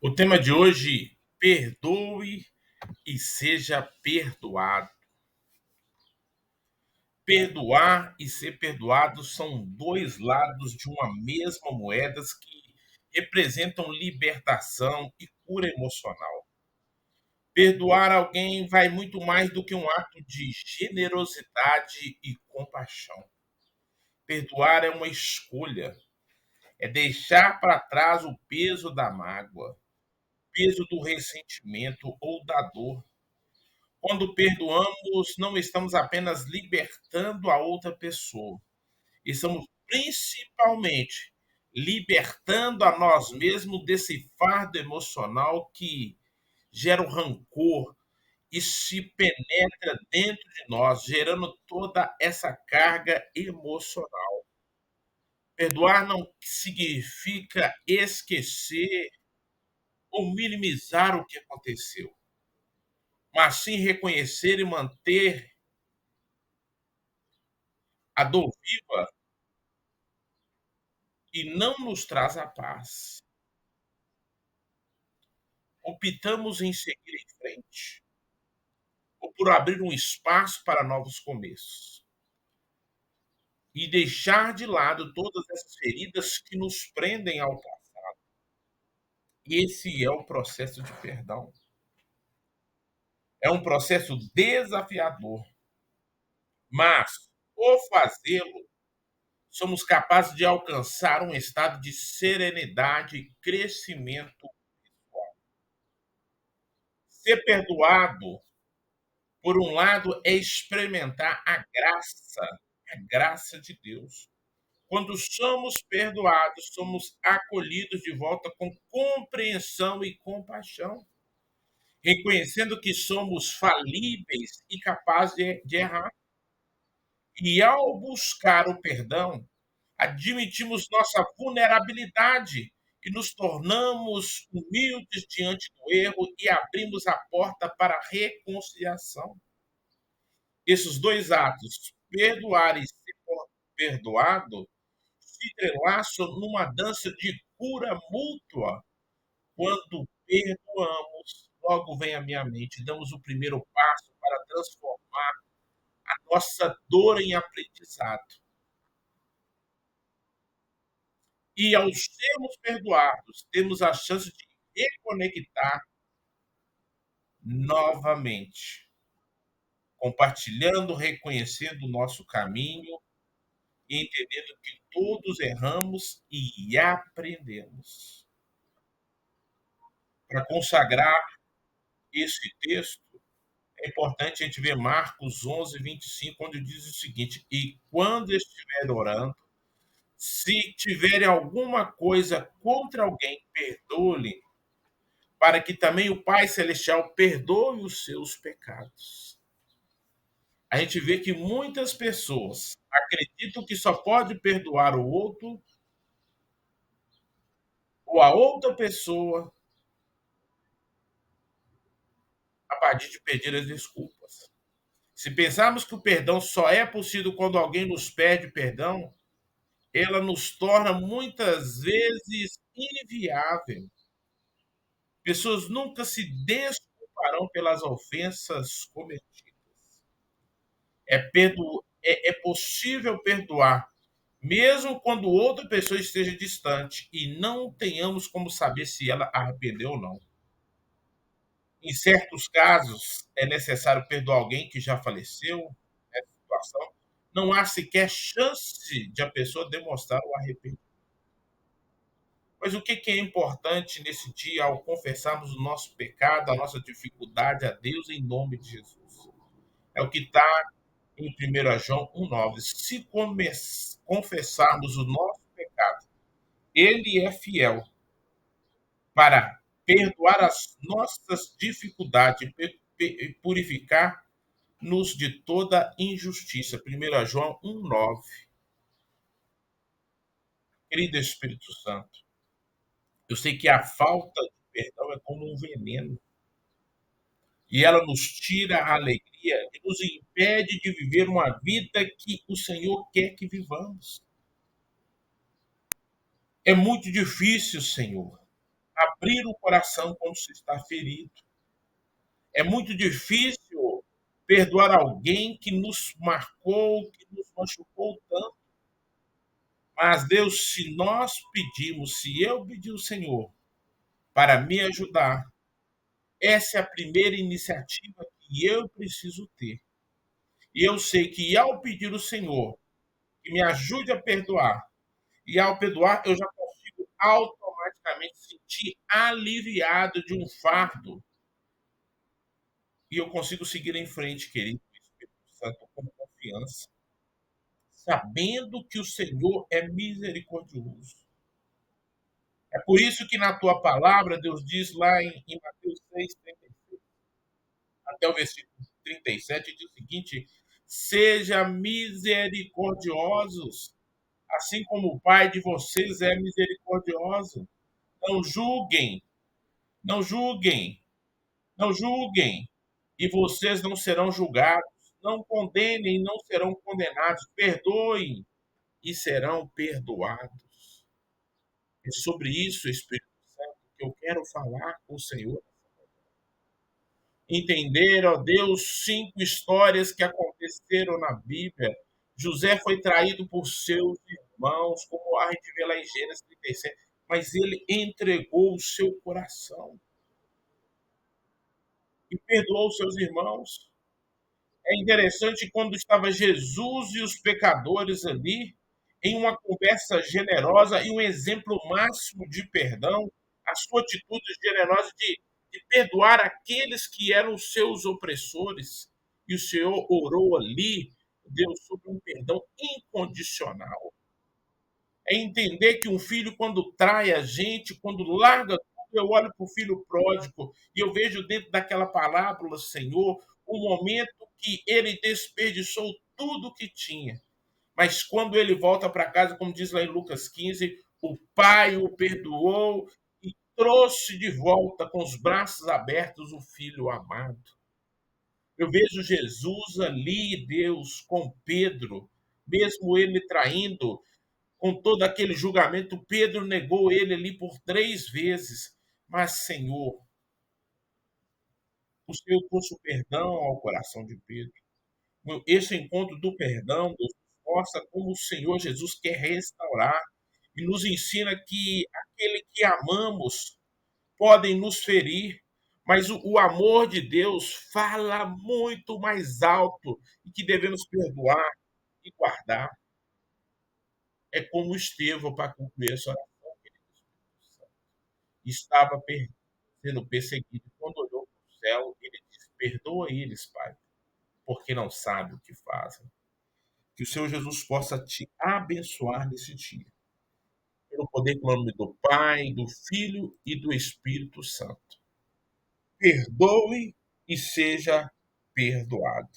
O tema de hoje, perdoe e seja perdoado. Perdoar e ser perdoado são dois lados de uma mesma moeda que representam libertação e cura emocional. Perdoar alguém vai muito mais do que um ato de generosidade e compaixão. Perdoar é uma escolha, é deixar para trás o peso da mágoa, o peso do ressentimento ou da dor. Quando perdoamos, não estamos apenas libertando a outra pessoa, estamos principalmente libertando a nós mesmos desse fardo emocional que gera o rancor e se penetra dentro de nós, gerando toda essa carga emocional. Perdoar não significa esquecer ou minimizar o que aconteceu, mas sim reconhecer e manter a dor viva e não nos traz a paz. Optamos em seguir em frente ou por abrir um espaço para novos começos e deixar de lado todas essas feridas que nos prendem ao passado. Esse é o processo de perdão. É um processo desafiador, mas, ao fazê-lo, somos capazes de alcançar um estado de serenidade e crescimento. Ser perdoado, por um lado, é experimentar a graça de Deus. Quando somos perdoados, somos acolhidos de volta com compreensão e compaixão, reconhecendo que somos falíveis e capazes de errar. E ao buscar o perdão, admitimos nossa vulnerabilidade e nos tornamos humildes diante do erro e abrimos a porta para a reconciliação. Esses dois atos, perdoar e ser perdoado, se entrelaçam numa dança de cura mútua. Quando perdoamos, logo vem à minha mente, damos o primeiro passo para transformar a nossa dor em aprendizado. E ao sermos perdoados, temos a chance de reconectar novamente, compartilhando, reconhecendo o nosso caminho e entendendo que todos erramos e aprendemos. Para consagrar esse texto, é importante a gente ver Marcos 11:25, onde diz o seguinte: E quando estiver orando, se tiverem alguma coisa contra alguém, perdoe-lhe, para que também o Pai Celestial perdoe os seus pecados. A gente vê que muitas pessoas acreditam que só pode perdoar o outro ou a outra pessoa a partir de pedir as desculpas. Se pensarmos que o perdão só é possível quando alguém nos pede perdão, ela nos torna muitas vezes inviável. Pessoas nunca se desculparão pelas ofensas cometidas. É possível perdoar, mesmo quando outra pessoa esteja distante e não tenhamos como saber se ela arrependeu ou não. Em certos casos, é necessário perdoar alguém que já faleceu nessa situação. Não há sequer chance de a pessoa demonstrar o arrependimento. Mas o que é importante nesse dia ao confessarmos o nosso pecado, a nossa dificuldade a Deus em nome de Jesus? É o que está em 1 João 1,9. Se confessarmos o nosso pecado, ele é fiel para perdoar as nossas dificuldades e purificar-nos de toda injustiça. 1 João 1,9. Querido Espírito Santo, eu sei que a falta de perdão é como um veneno e ela nos tira a alegria e nos impede de viver uma vida que o Senhor quer que vivamos. É muito difícil, Senhor, abrir o coração quando se está ferido. É muito difícil perdoar alguém que nos marcou, que nos machucou tanto. Mas, Deus, se nós pedimos, se eu pedir ao Senhor para me ajudar, essa é a primeira iniciativa que eu preciso ter. E eu sei que ao pedir ao Senhor que me ajude a perdoar, e ao perdoar, eu já consigo automaticamente sentir aliviado de um fardo. E eu consigo seguir em frente, querido Espírito Santo, com confiança, sabendo que o Senhor é misericordioso. É por isso que na tua palavra, Deus diz lá em Mateus 6, 36, até o versículo 37, diz o seguinte: seja misericordiosos, assim como o Pai de vocês é misericordioso. Não julguem, não julguem, não julguem, e vocês não serão julgados. Não condenem, não serão condenados. Perdoem e serão perdoados. É sobre isso, Espírito Santo, que eu quero falar com o Senhor. Entender, ó Deus, 5 histórias que aconteceram na Bíblia. José foi traído por seus irmãos, como a gente vê lá em Gênesis 37, mas ele entregou o seu coração e perdoou seus irmãos. É interessante quando estava Jesus e os pecadores ali, em uma conversa generosa e um exemplo máximo de perdão, a sua atitude generosa de perdoar aqueles que eram seus opressores. E o Senhor orou ali, Deus, sobre um perdão incondicional. É entender que um filho, quando trai a gente, quando larga tudo, eu olho para o filho pródigo e eu vejo dentro daquela parábola, Senhor, o momento que ele desperdiçou tudo que tinha. Mas quando ele volta para casa, como diz lá em Lucas 15, o pai o perdoou e trouxe de volta com os braços abertos o filho amado. Eu vejo Jesus ali, Deus, com Pedro, mesmo ele traindo, com todo aquele julgamento, Pedro negou ele ali por 3 vezes. Mas, Senhor, o Senhor trouxe o perdão ao coração de Pedro. Esse encontro do perdão Deus, mostra como o Senhor Jesus quer restaurar e nos ensina que aquele que amamos podem nos ferir, mas o amor de Deus fala muito mais alto e que devemos perdoar e guardar. É como Estevão, para concluir essa oração, estava sendo perseguido. Quando olhou para o céu, ele disse: perdoa eles, Pai, porque não sabem o que fazem. Que o Senhor Jesus possa te abençoar nesse dia, pelo poder do nome do Pai, do Filho e do Espírito Santo. Perdoe e seja perdoado.